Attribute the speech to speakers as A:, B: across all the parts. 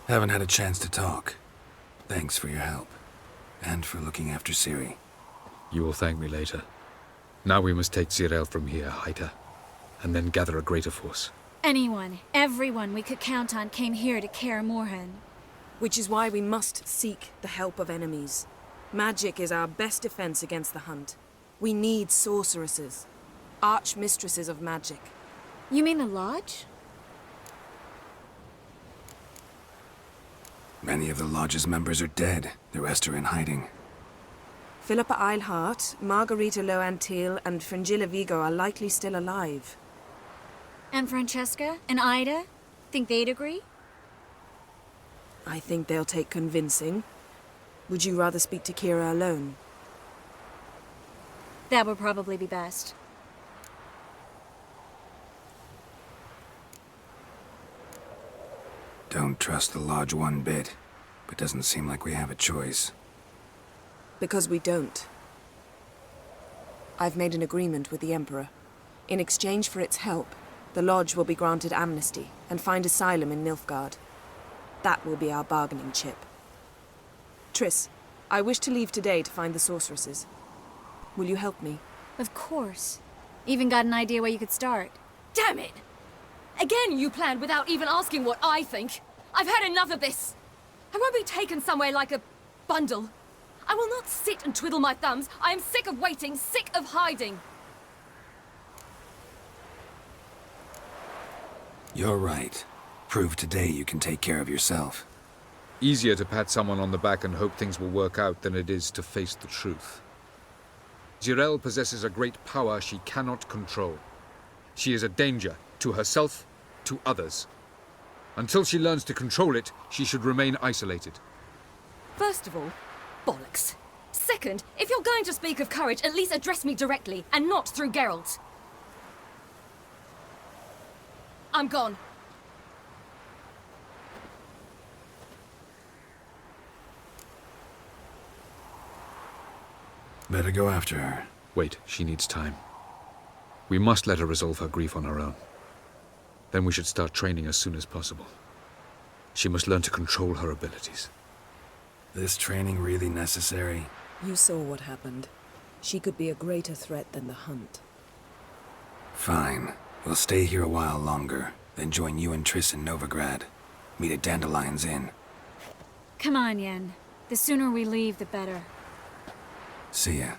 A: Haven't had a chance to talk. Thanks for your help. And for looking after Ciri.
B: You will thank me later. Now we must take Geralt from here, hide her, and then gather a greater force.
C: Anyone, everyone we could count on came here to Kaer Morhen.
D: Which is why we must seek the help of enemies. Magic is our best defense against the hunt. We need sorceresses. Archmistresses of magic.
C: You mean the Lodge?
A: Many of the Lodge's members are dead. The rest are in hiding.
D: Philippa Eilhart, Margarita Loantil, and Fringilla Vigo are likely still alive.
C: And Francesca? And Ida? Think they'd agree?
D: I think they'll take convincing. Would you rather speak to Kira alone?
C: That would probably be best.
A: Don't trust the Lodge one bit, but doesn't seem like we have a choice.
D: Because we don't. I've made an agreement with the Emperor. In exchange for its help, the Lodge will be granted amnesty and find asylum in Nilfgaard. That will be our bargaining chip. Triss, I wish to leave today to find the sorceresses. Will you help me?
C: Of course. Even got an idea where you could start.
E: Damn it! Again you planned without even asking what I think. I've had enough of this. I won't be taken somewhere like a bundle. I will not sit and twiddle my thumbs. I am sick of waiting, sick of hiding.
A: You're right. Prove today you can take care of yourself.
B: Easier to pat someone on the back and hope things will work out than it is to face the truth. Geralt possesses a great power she cannot control. She is a danger to herself, to others. Until she learns to control it, she should remain isolated.
E: First of all, bollocks. Second, if you're going to speak of courage, at least address me directly, and not through Geralt. I'm gone.
A: Better go after her.
B: Wait, she needs time. We must let her resolve her grief on her own. Then we should start training as soon as possible. She must learn to control her abilities.
A: This training really necessary?
D: You saw what happened. She could be a greater threat than the hunt.
A: Fine. We'll stay here a while longer, then join you and Triss in Novigrad. Meet at Dandelion's Inn.
C: Come on, Yen. The sooner we leave, the better.
A: See ya.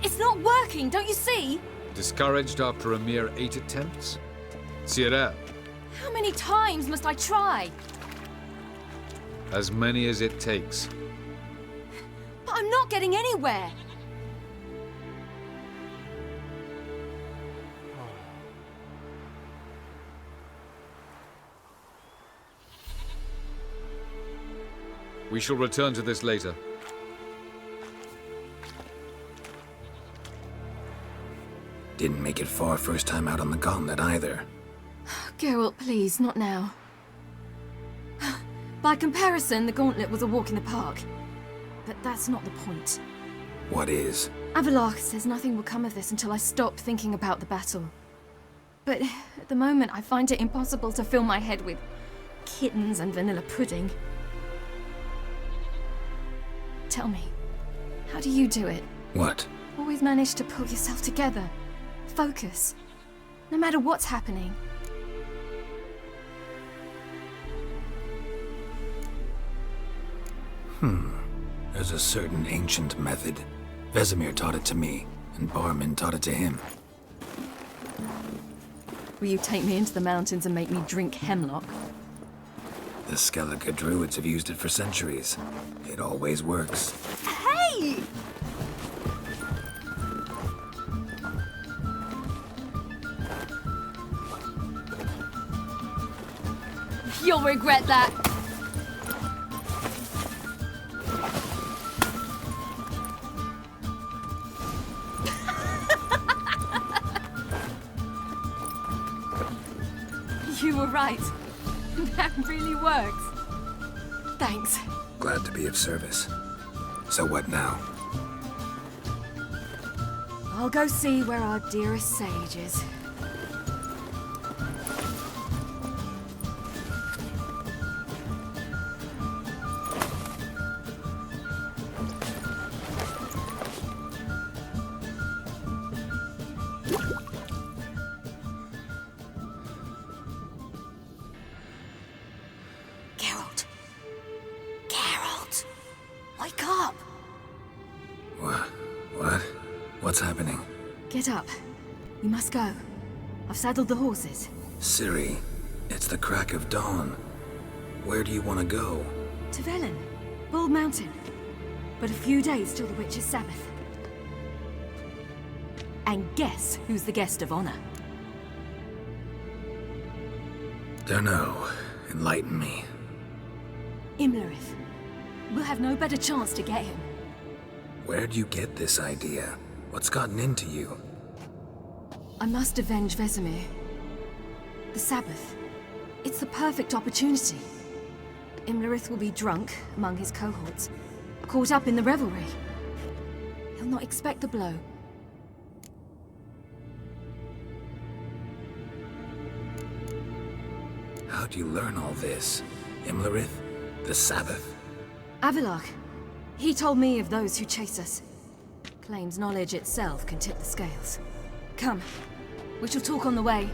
E: It's not working, don't you see?
B: Discouraged after a mere 8 attempts? Ciri,
E: How many times must I try?
B: as many as it takes.
E: But I'm not getting anywhere.
B: We shall return to this later.
A: Didn't make it far first time out on the gauntlet either.
E: Geralt, please, not now. By comparison, the gauntlet was a walk in the park. But that's not the point.
A: What is?
E: Avallac'h says nothing will come of this until I stop thinking about the battle. But at the moment, I find it impossible to fill my head with kittens and vanilla pudding. Tell me, how do you do it?
A: What?
E: Always manage to pull yourself together. Focus. No matter what's happening.
A: There's a certain ancient method. Vesemir taught it to me, and Barman taught it to him.
E: Will you take me into the mountains and make me drink hemlock?
A: The Skellige druids have used it for centuries. It always works.
E: Hey! You'll regret that. You were right. That really works. Thanks.
A: Glad to be of service. So what now?
E: I'll go see where our dearest sage is. Geralt. Geralt! Wake up!
A: What? What's happening?
E: Get up. We must go. I've saddled the horses.
A: Ciri, it's the crack of dawn. Where do you want to go?
E: To Velen. Bald Mountain. But a few days till the Witch's Sabbath. And guess who's the guest of honor?
A: Dunno. Enlighten me.
E: Imlerith. We'll have no better chance to get him.
A: Where'd you get this idea? What's gotten into you?
E: I must avenge Vesemir. The Sabbath. It's the perfect opportunity. Imlerith will be drunk among his cohorts, caught up in the revelry. He'll not expect the blow.
A: How'd you learn all this? Imlerith? The Sabbath?
E: Avilark. He told me of those who chase us. Claims knowledge itself can tip the scales. Come. We shall talk on the way.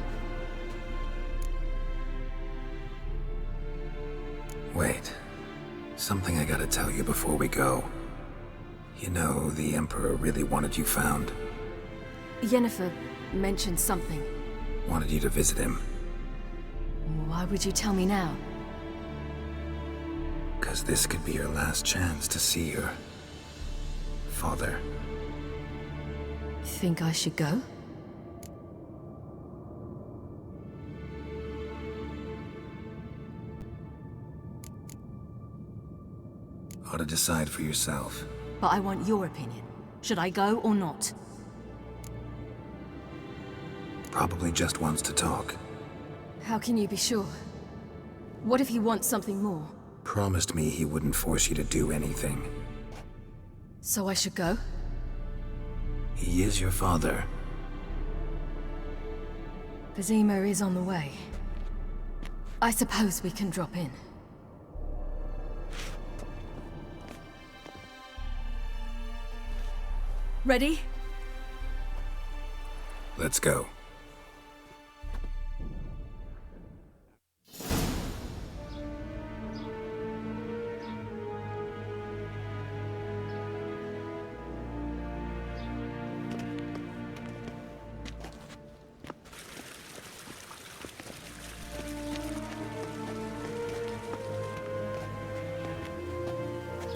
A: Wait. Something I gotta tell you before we go. You know, the Emperor really wanted you found.
E: Yennefer mentioned something.
A: Wanted you to visit him.
E: Why would you tell me now?
A: 'Cause this could be your last chance to see your father.
E: Think I should go?
A: Ought to decide for yourself.
E: But I want your opinion. Should I go or not?
A: Probably just wants to talk.
E: How can you be sure? What if he wants something more?
A: Promised me he wouldn't force you to do anything.
E: So I should go?
A: He is your father.
E: Vesemir is on the way. I suppose we can drop in. Ready?
A: Let's go.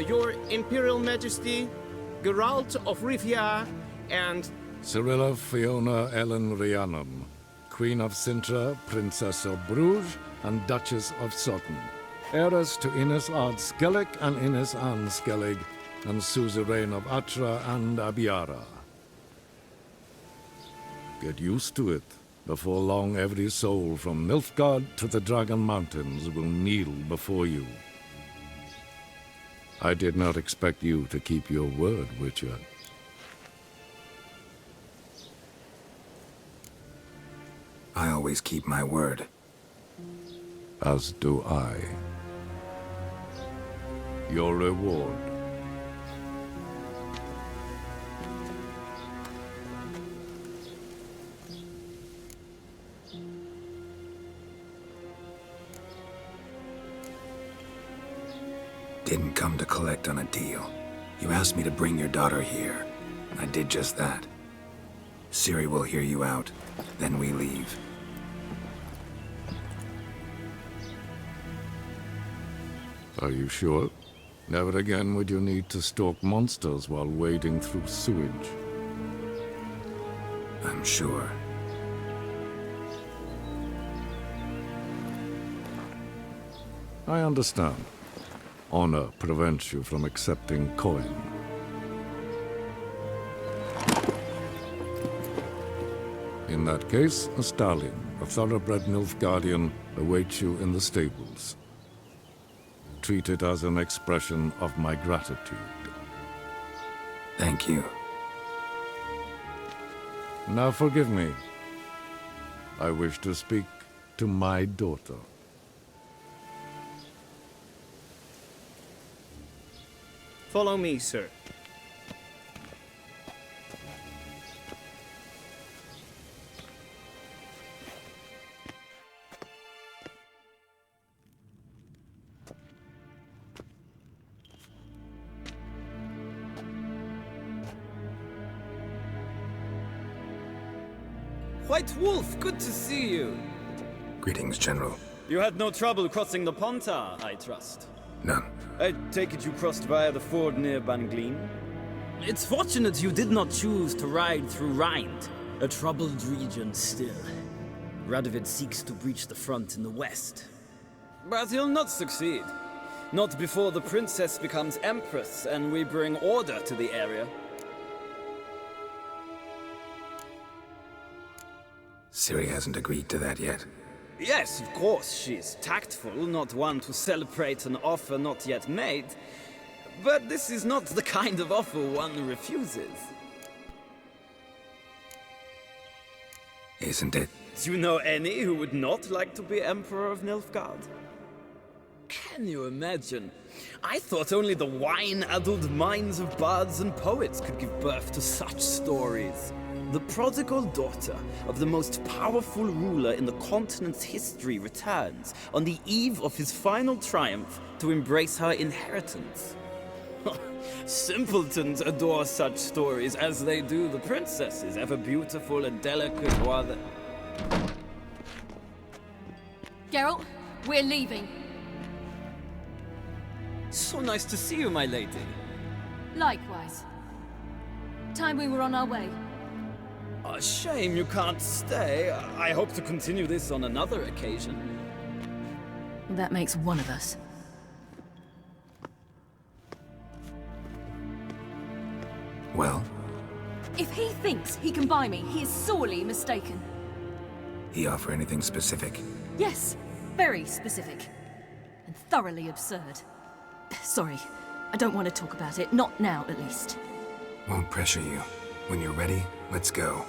F: Your Imperial Majesty, Geralt of Rivia, and
G: Cirilla Fiona Ellen Rhiannon, Queen of Sintra, Princess of Bruges, and Duchess of Sutton, heiress to Innes Ard Skellig and Innes Anne Skellig, and suzerain of Atra and Abiara. Get used to it. Before long, every soul from Nilfgaard to the Dragon Mountains will kneel before you. I did not expect you to keep your word, Witcher.
A: I always keep my word.
G: As do I. Your reward.
A: Didn't come to collect on a deal. You asked me to bring your daughter here. I did just that. Ciri will hear you out, then we leave.
G: Are you sure? Never again would you need to stalk monsters while wading through sewage.
A: I'm sure.
G: I understand. Honor prevents you from accepting coin. In that case, a stallion, a thoroughbred Nilfgaardian, awaits you in the stables. Treat it as an expression of my gratitude.
A: Thank you.
G: Now forgive me. I wish to speak to my daughter.
F: Follow me, sir.
H: White Wolf, good to see you.
A: Greetings, General.
H: You had no trouble crossing the Pontar, I trust.
A: None.
H: I take it you crossed via the ford near Banglin? It's fortunate you did not choose to ride through Rind, a troubled region still. Radovid seeks to breach the front in the west. But he'll not succeed. Not before the princess becomes empress and we bring order to the area.
A: Ciri hasn't agreed to that yet.
H: Yes, of course, she's tactful, not one to celebrate an offer not yet made. But this is not the kind of offer one refuses.
A: Isn't it?
H: Do you know any who would not like to be Emperor of Nilfgaard? Can you imagine? I thought only the wine-addled minds of bards and poets could give birth to such stories. The prodigal daughter of the most powerful ruler in the continent's history returns on the eve of his final triumph to embrace her inheritance. Simpletons adore such stories as they do the princesses, ever beautiful and delicate while the...
E: Geralt, we're leaving.
H: So nice to see you, my lady.
E: Likewise. Time we were on our way.
H: A shame you can't stay. I hope to continue this on another occasion.
E: That makes one of us.
A: Well,
E: If he thinks he can buy me, he is sorely mistaken.
A: he offer anything specific?
E: Yes, very specific. And thoroughly absurd. Sorry, I don't want to talk about it. Not now, at least.
A: Won't pressure you. When you're ready, let's go.